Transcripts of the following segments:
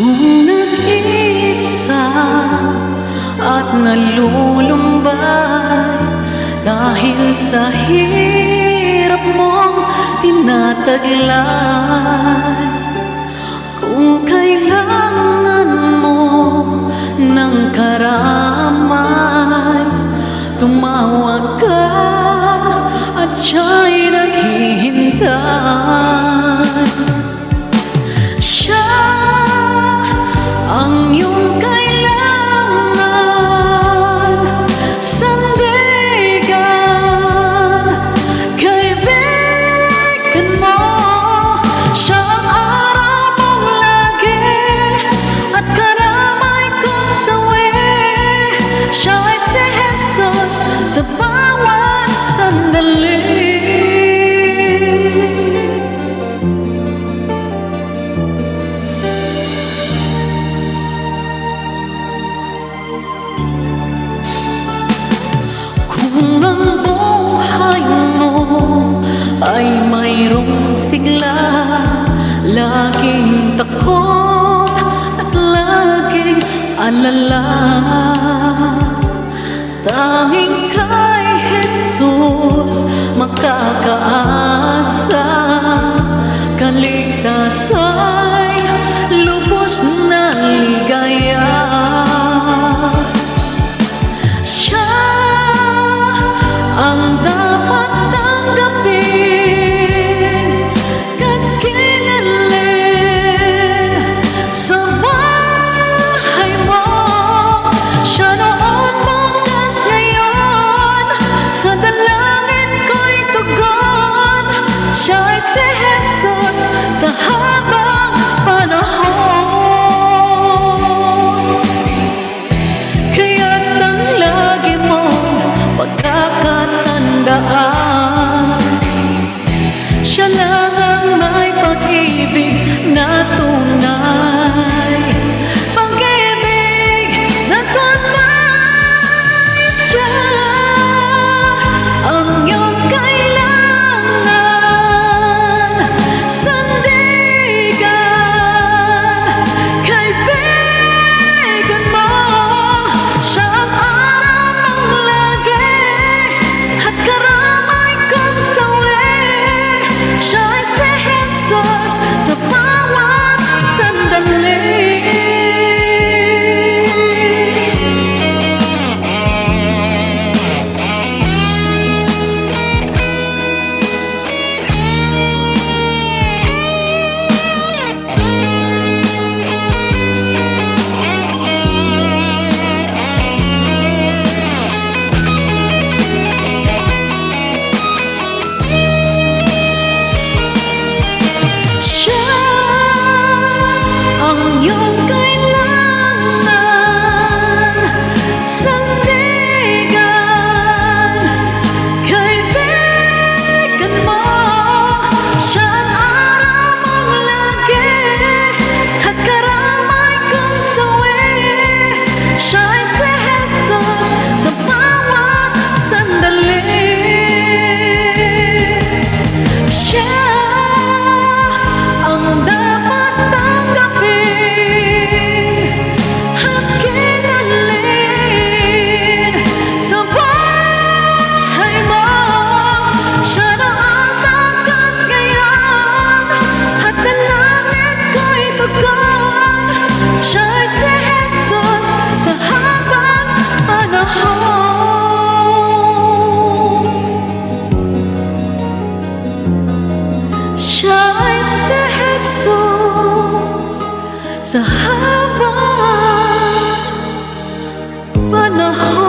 Kung nag-iisa at nalulumbay dahil sa hirap mong tinataglay, kung kailangan mo ng karamay, tumawag ka at siya'y naghihintay. Siya ang iyong kailangan, sandigan, kaibigan mo. Siya ang araw mong lagi at karamay kong sawi. Siya ay si Jesus sa bawat sandali. Kung ang buhay mo ay mayroong sigla, laging takot at laging alala, tanging kay Jesus makakaasa. Kaligtasa'y lubos na ligaya. Ang dapat tanggapin, kakinalin sa bahay mo. Siya noon, bukas, ngayon, sa dalangin ko'y tugon. Siya ay si Jesus sa habang panahon. Kaya't ang lagi mong pagkakatandaan, siya lang ang may pag-ibig na tunay. Pag-ibig na tunay, siya ang iyong kailangan, sandigan, kaibigan mo. Siya ang araw mong lagi at karamay kong sawi. Siya ay si Jesus sa bawat sandali. Ang iyong kailangan, sandigan, kaibigan mo. Siya ang araw mong lagi at karamay kong sawi. Siya ay si Jesus sa bawat sandali. Siya ang dapat tanggapin at kinalin sa bahay mo. Siya na ang takas ngayon at dalangin ko'y tugon. Siya ay si Jesus sa habang panahon. Siya ay si Jesus sa habang panahon.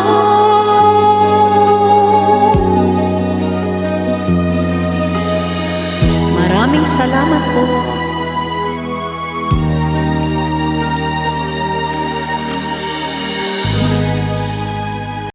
Maraming salamat po.